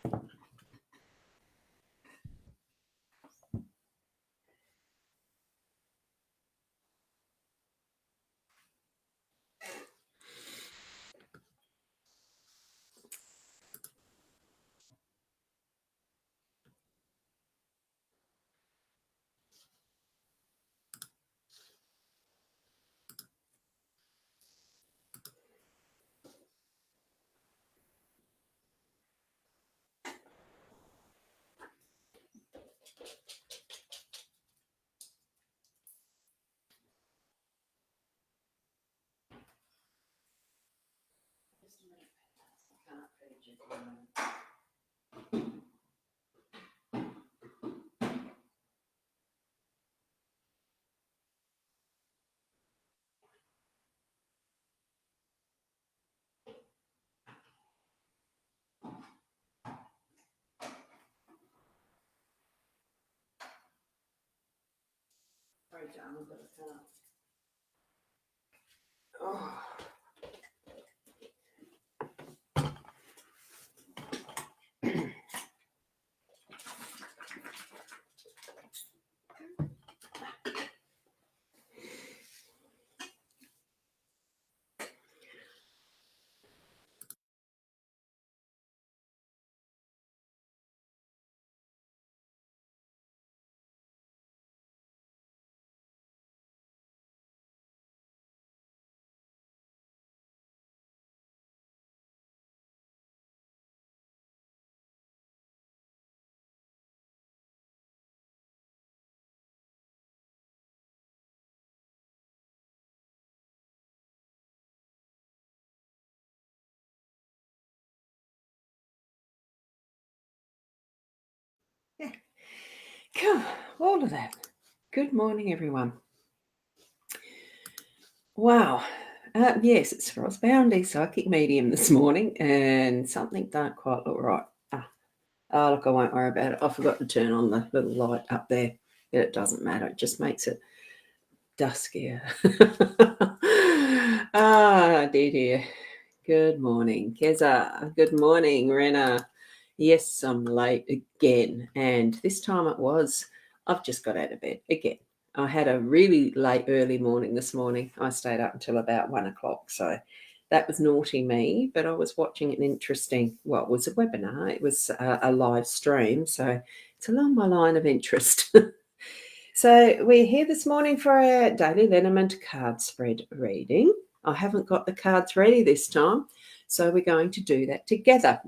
Sorry, darling, but I can't. Oh. Yeah. Cool. All of that. Good morning, everyone. Wow. Yes, it's Ross Boundy, psychic medium this morning, and something don't quite look right. Oh, look, I won't worry about it. I forgot to turn on the little light up there. It doesn't matter. It just makes it duskier. Dear. Good morning, Keza. Good morning, Rena. Yes, I'm late again, and this time I've just got out of bed again. I had a really late, early morning this morning. I stayed up until about 1 o'clock, so that was naughty me, but I was watching an interesting, well, it was a webinar. It was a live stream, so it's along my line of interest. So we're here this morning for our daily Lenormand card spread reading. I haven't got the cards ready this time, so we're going to do that together.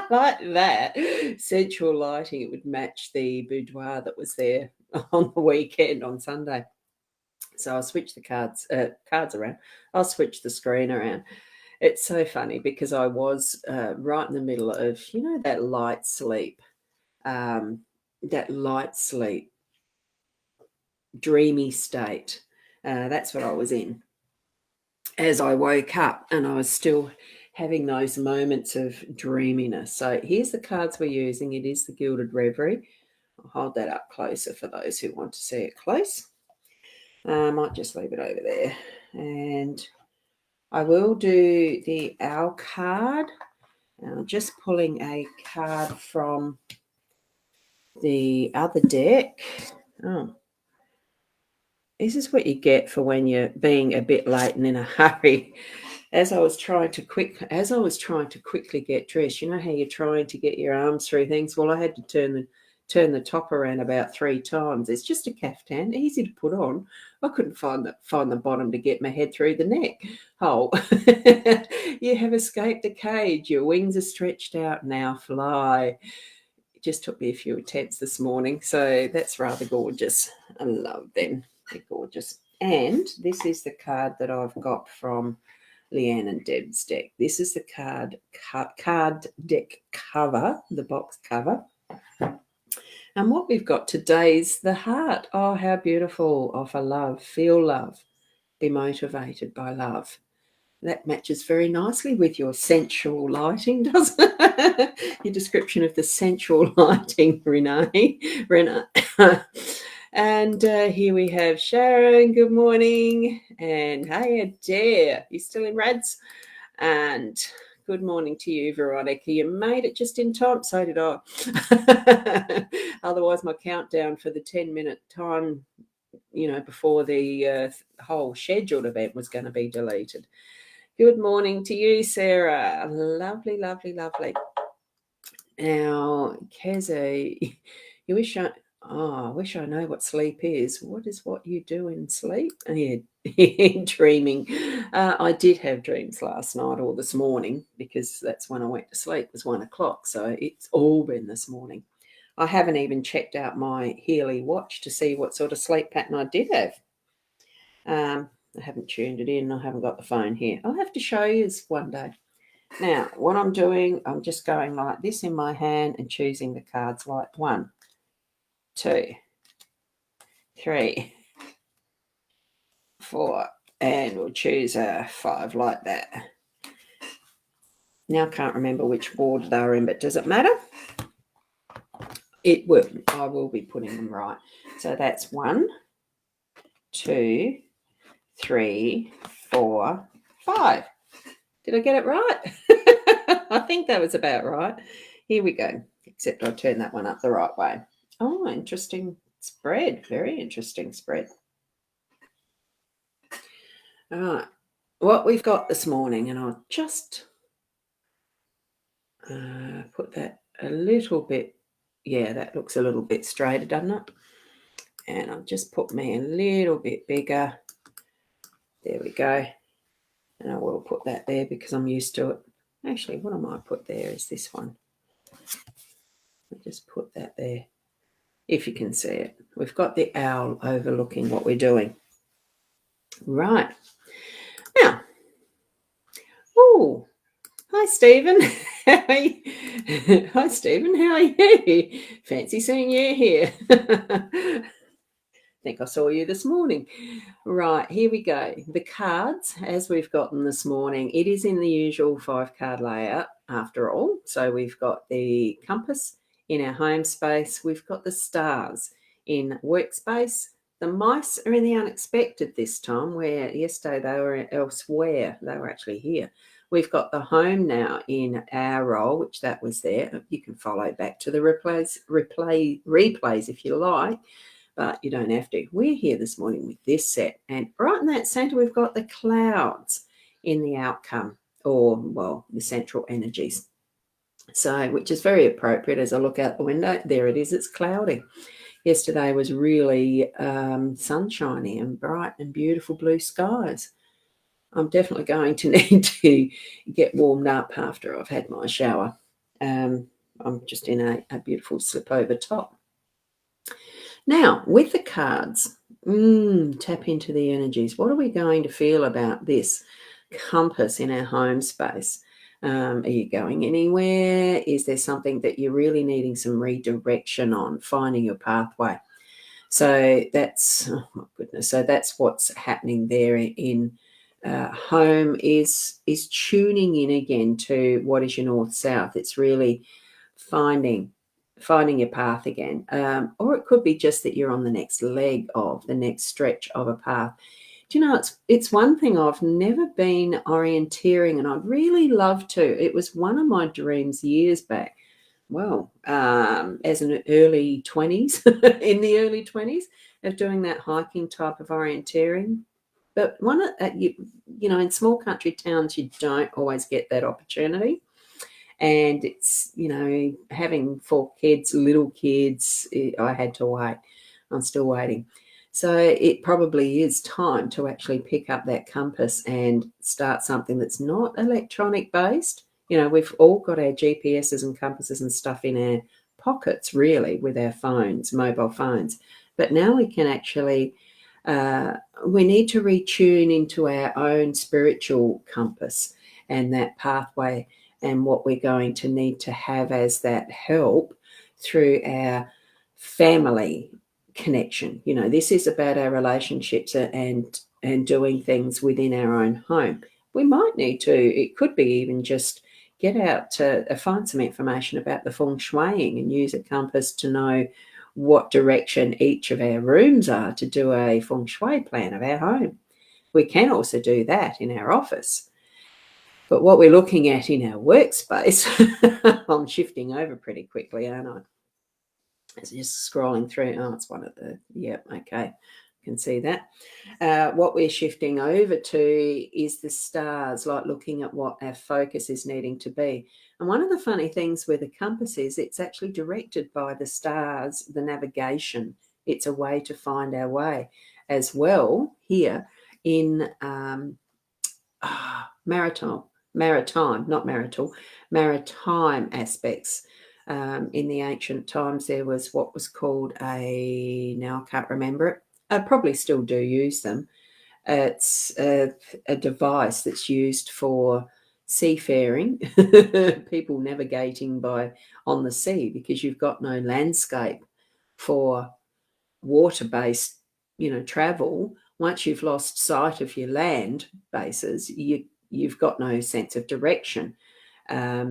Like that. Central lighting, it would match the boudoir that was there on the weekend on Sunday. So I'll switch the cards around. I'll switch the screen around. It's so funny because I was right in the middle of, that light sleep, dreamy state. That's what I was in as I woke up, and I was still having those moments of dreaminess. So here's the cards we're using. It is the Gilded Reverie. I'll hold that up closer for those who want to see it close. I might just leave it over there. And I will do the Owl card. I'm just pulling a card from the other deck. Oh, this is what you get for when you're being a bit late and in a hurry. As I was trying to quickly get dressed, you know how you're trying to get your arms through things? Well, I had to turn the top around about 3 times. It's just a caftan, easy to put on. I couldn't find the bottom to get my head through the neck hole. You have escaped the cage. Your wings are stretched out. Now fly. It just took me a few attempts this morning, so that's rather gorgeous. I love them. They're gorgeous. And this is the card that I've got from Leanne and Deb's deck. This is the card deck cover, the box cover. And what we've got today is the heart. Oh, how beautiful. Offer love, feel love, be motivated by love. That matches very nicely with your sensual lighting, doesn't it? Your description of the sensual lighting, Renee. And here we have Sharon. Good morning. And hey, Adair. You still in Rads? And Good morning to you, Veronica. You made it just in time. So did I. Otherwise, my countdown for the 10-minute time, before the whole scheduled event was going to be deleted. Good morning to you, Sarah. Lovely, lovely, lovely. Now, Keze, I wish I know what sleep is. What is what you do in sleep? Yeah, dreaming. I did have dreams last night or this morning, because that's when I went to sleep. It was 1 o'clock, so it's all been this morning. I haven't even checked out my Healy watch to see what sort of sleep pattern I did have. I haven't tuned it in. I haven't got the phone here. I'll have to show you one day. Now, what I'm doing, I'm just going like this in my hand and choosing the cards like 1, 2, 3, 4, and we'll choose a 5 like that. Now I can't remember which board they're in, but does it matter? It will. I will be putting them right. So that's 1, 2, 3, 4, 5. Did I get it right? I think that was about right. Here we go. Except I turned that one up the right way. Oh, interesting spread. Very interesting spread. All right. What we've got this morning, and I'll just put that a little bit. Yeah, that looks a little bit straighter, doesn't it? And I'll just put me a little bit bigger. There we go. And I will put that there because I'm used to it. Actually, what I might put there is this one. I'll just put that there, if you can see it. We've got the owl overlooking what we're doing. Right. Now, oh, hi, Stephen. Hi, Stephen. How are you? Fancy seeing you here. I think I saw you this morning. Right, here we go. The cards, as we've gotten this morning, it is in the usual 5-card layout after all. So we've got the compass in our home space. We've got the stars in workspace. The mice are in the unexpected this time, where yesterday they were elsewhere. They were actually here. We've got the home now in our role, which that was there. You can follow back to the replays if you like, but you don't have to. We're here this morning with this set. And right in that center, we've got the clouds in the outcome, or, well, the central energies. So, which is very appropriate as I look out the window. There it is. It's cloudy. Yesterday was really sunshiny and bright and beautiful blue skies. I'm definitely going to need to get warmed up after I've had my shower. I'm just in a beautiful slip over top. Now, with the cards, tap into the energies. What are we going to feel about this compass in our home space? Are you going anywhere? Is there something that you're really needing some redirection on, finding your pathway? So that's, oh my goodness, so that's what's happening there in home is tuning in again to what is your north-south. It's really finding your path again. Or it could be just that you're on the next leg of the next stretch of a path. Do you know, it's one thing I've never been orienteering, and I'd really love to. It was one of my dreams years back. Well, as an early 20s, in the early 20s, of doing that hiking type of orienteering. But in small country towns, you don't always get that opportunity. And it's, having 4 kids, little kids, I had to wait. I'm still waiting. So it probably is time to actually pick up that compass and start something that's not electronic based. We've all got our GPSs and compasses and stuff in our pockets, really, with our phones, mobile phones. But now we can actually, we need to retune into our own spiritual compass and that pathway, and what we're going to need to have as that help through our family connection. This is about our relationships and doing things within our own home. We might need to, it could be even just get out to find some information about the feng shuiing and use a compass to know what direction each of our rooms are to do a feng shui plan of our home. We can also do that in our office. But what we're looking at in our workspace, I'm shifting over pretty quickly, aren't I? It's just scrolling through. Oh, it's one of the, yep, okay. Can see that. What we're shifting over to is the stars, like looking at what our focus is needing to be. And one of the funny things with the compass is it's actually directed by the stars, the navigation. It's a way to find our way as well here in maritime aspects. In the ancient times, there was what was called now I can't remember it. I probably still do use them. It's a device that's used for seafaring, people navigating on the sea, because you've got no landscape for water-based, travel. Once you've lost sight of your land bases, you've got no sense of direction,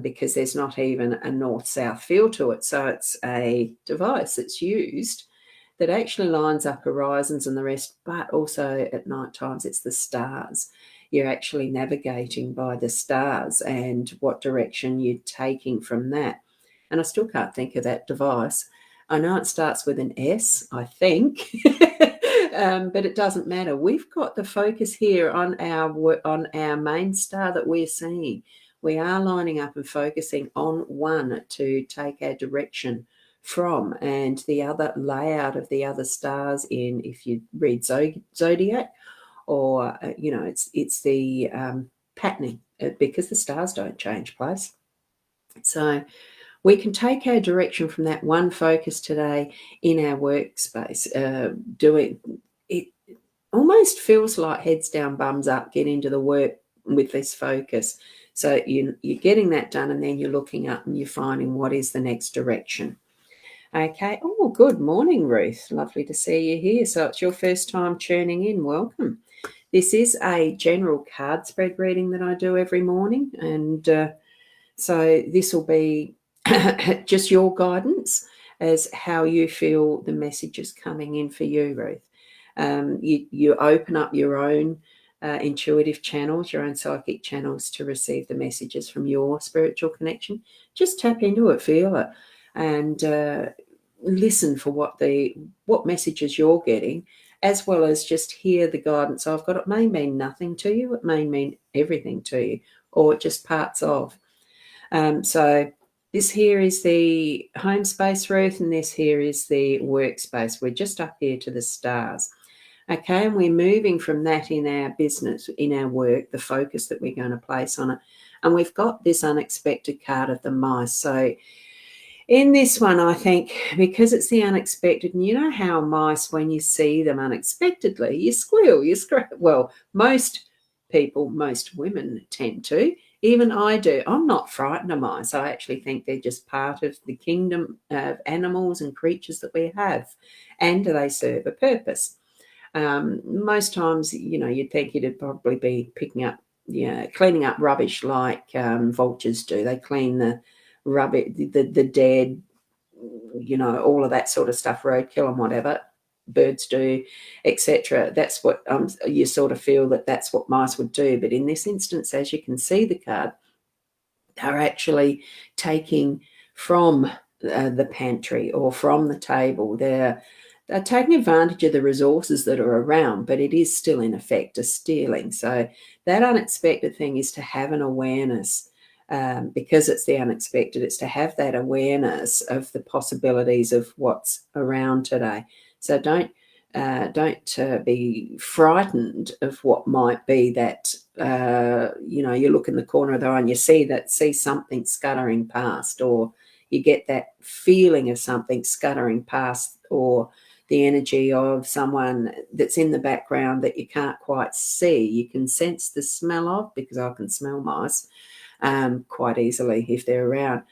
because there's not even a north-south feel to it. So it's a device that's used that actually lines up horizons and the rest, but also at night times it's the stars. You're actually navigating by the stars and what direction you're taking from that. And I still can't think of that device. I know it starts with an S, I think, but it doesn't matter. We've got the focus here on our main star that we're seeing. We are lining up and focusing on one to take our direction from, and the other layout of the other stars in, if you read zodiac, or it's the patterning, because the stars don't change place. So we can take our direction from that one focus today in our workspace. Doing it almost feels like heads down, bums up, get into the work with this focus. So you're getting that done, and then you're looking up and you're finding what is the next direction. Okay. Oh, good morning, Ruth. Lovely to see you here. So it's your first time tuning in. Welcome. This is a general card spread reading that I do every morning, and so this will be just your guidance as how you feel the message is coming in for you, Ruth. You open up your own intuitive channels, your own psychic channels, to receive the messages from your spiritual connection. Just tap into it, feel it, and listen for what messages you're getting, as well as just hear the guidance I've got. It may mean nothing to you, it may mean everything to you, or just parts of. So this here is the home space, Ruth, and this here is the workspace. We're just up here to the stars. Okay, and we're moving from that in our business, in our work, the focus that we're going to place on it. And we've got this unexpected card of the mice. So in this one, I think, because it's the unexpected, and you know how mice, when you see them unexpectedly, you squeal, you scratch. Well, most people, most women tend to. Even I do. I'm not frightened of mice. I actually think they're just part of the kingdom of animals and creatures that we have, and they serve a purpose. Most times, you'd think it'd probably be cleaning up rubbish like vultures do. They clean the rubbish, the dead, all of that sort of stuff, roadkill and whatever. Birds do, etc. That's what you sort of feel that's what mice would do. But in this instance, as you can see the card, they're actually taking from the pantry or from the table. They're taking advantage of the resources that are around, but it is still in effect a stealing. So that unexpected thing is to have an awareness, because it's the unexpected. It's to have that awareness of the possibilities of what's around today. So don't be frightened of what might be that, you look in the corner of the eye and you see something scuttering past, or you get that feeling of something scuttering past, or the energy of someone that's in the background that you can't quite see. You can sense the smell of, because I can smell mice quite easily if they're around.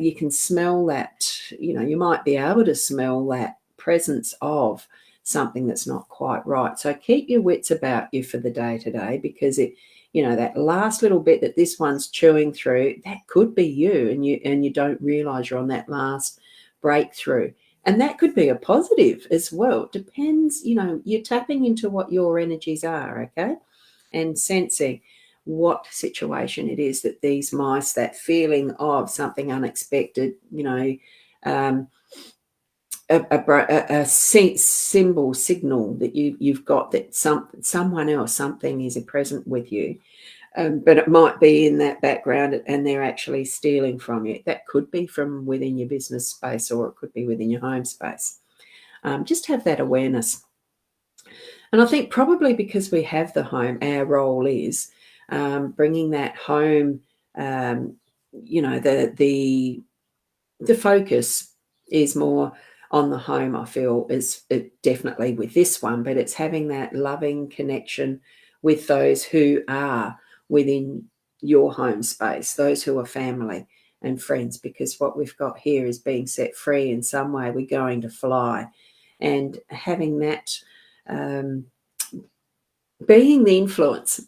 You can smell that, you might be able to smell that presence of something that's not quite right. So keep your wits about you for the day today, because that last little bit that this one's chewing through, that could be you, and you don't realize you're on that last breakthrough. And that could be a positive as well. It depends, you're tapping into what your energies are, okay? And sensing what situation it is that these mice, that feeling of something unexpected, a signal that you've got that someone else, something is present with you. But it might be in that background and they're actually stealing from you. That could be from within your business space, or it could be within your home space. Just have that awareness. And I think probably because we have the home, our role is bringing that home. The focus is more on the home, I feel, is it definitely with this one, but it's having that loving connection with those who are within your home space, those who are family and friends, because what we've got here is being set free in some way. We're going to fly, and having that being the influence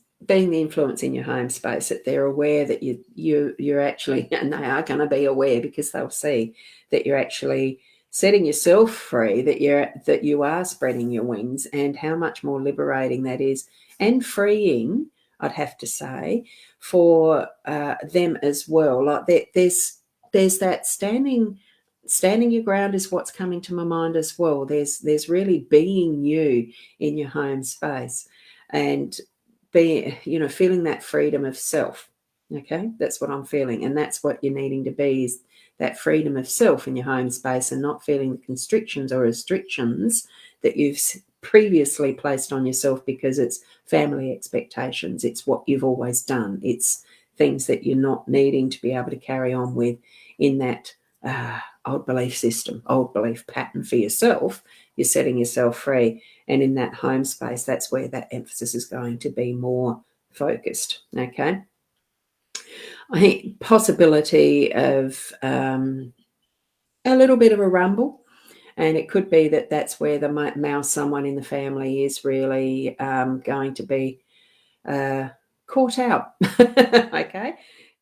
in your home space, that they're aware that you're actually, and they are going to be aware because they'll see that you're actually setting yourself free, that you are spreading your wings, and how much more liberating that is, and freeing, I'd have to say, for them as well. Like there's that standing your ground is what's coming to my mind as well. There's really being you in your home space, and feeling that freedom of self. Okay, that's what I'm feeling, and that's what you're needing to be, is that freedom of self in your home space, and not feeling the constrictions or restrictions that you've previously placed on yourself, because it's family expectations, it's what you've always done, it's things that you're not needing to be able to carry on with in that old belief system, old belief pattern for yourself. You're setting yourself free, and in that home space, that's where that emphasis is going to be more focused. Okay, I think possibility of a little bit of a rumble, and it could be that that's where the mouse, someone in the family, is really going to be caught out. Okay,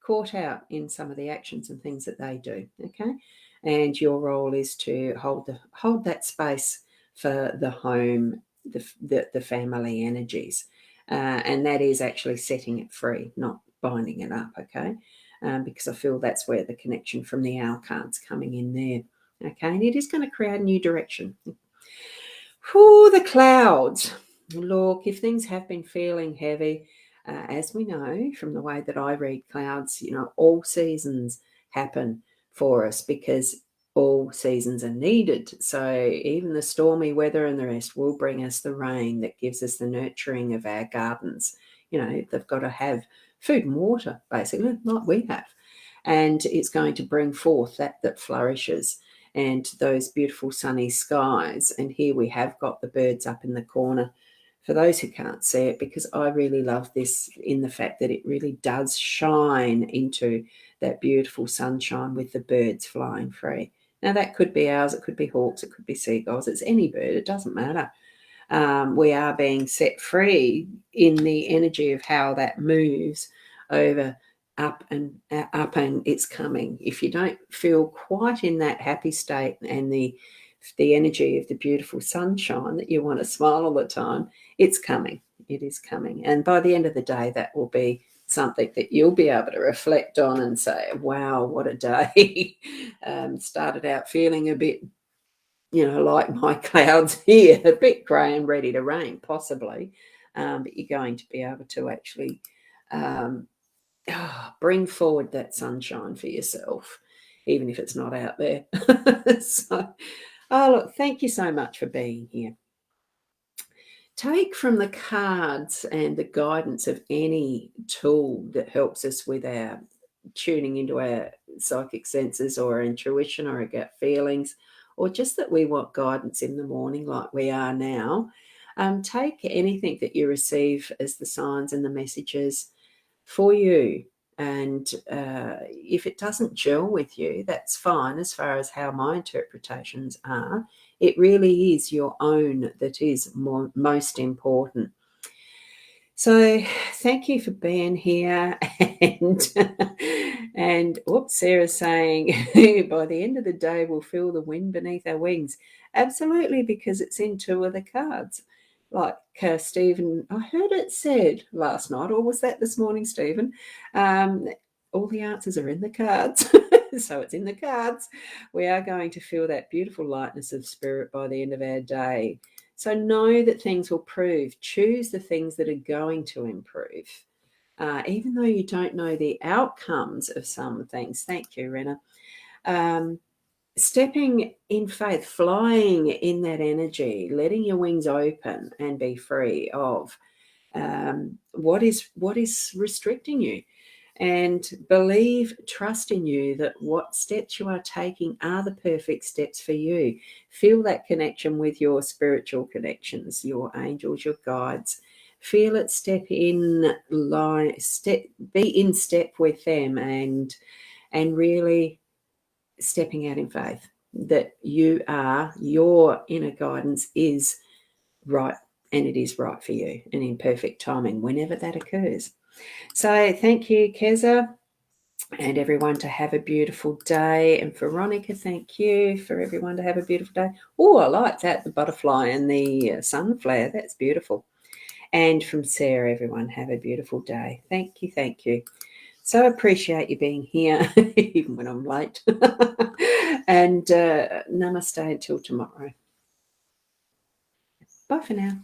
caught out in some of the actions and things that they do. Okay, and your role is to hold that space for the home, the family energies, and that is actually setting it free, not binding it up. Okay, because I feel that's where the connection from the owl card's coming in there. Okay, and it is going to create a new direction. Whew, the clouds. Look, if things have been feeling heavy, as we know from the way that I read clouds, all seasons happen for us because all seasons are needed. So even the stormy weather and the rest will bring us the rain that gives us the nurturing of our gardens. They've got to have food and water, basically, like we have. And it's going to bring forth that flourishes, and those beautiful sunny skies. And here we have got the birds up in the corner, for those who can't see it, because I really love this in the fact that it really does shine into that beautiful sunshine with the birds flying free. Now, that could be owls, it could be hawks, it could be seagulls, it's any bird, it doesn't matter. We are being set free in the energy of how that moves over up and it's coming. If you don't feel quite in that happy state and the energy of the beautiful sunshine that you want to smile all the time, it's coming. It is coming. And by the end of the day, that will be something that you'll be able to reflect on and say, wow, what a day. Started out feeling a bit, like my clouds here, a bit grey and ready to rain, possibly. But you're going to be able to actually bring forward that sunshine for yourself, even if it's not out there. So, look, thank you so much for being here. Take from the cards and the guidance of any tool that helps us with our tuning into our psychic senses or our intuition or our gut feelings, or just that we want guidance in the morning like we are now. Take anything that you receive as the signs and the messages for you. And if it doesn't gel with you, that's fine as far as how my interpretations are. It really is your own that is most important. So thank you for being here. And Sarah's saying, by the end of the day, we'll feel the wind beneath our wings. Absolutely, because it's in two of the cards. like Stephen, I heard it said last night, or was that this morning, Stephen? All the answers are in the cards. So it's in the cards. We are going to feel that beautiful lightness of spirit by the end of our day. So know that things will prove. Choose the things that are going to improve. Even though you don't know the outcomes of some things. Thank you, Rena. Stepping in faith, flying in that energy, letting your wings open and be free of what is restricting you, and believe, trust in you that what steps you are taking are the perfect steps for you. Feel that connection with your spiritual connections, your angels, your guides. Feel it, step in line, be in step with them, and really stepping out in faith that your inner guidance is right, and it is right for you and in perfect timing whenever that occurs. So thank you, Keza, and everyone to have a beautiful day. And Veronica, thank you for everyone to have a beautiful day. Oh, I like that, the butterfly and the sunflower. That's beautiful. And from Sarah, everyone, have a beautiful day. Thank you, thank you. So appreciate you being here, even when I'm late. And namaste until tomorrow. Bye for now.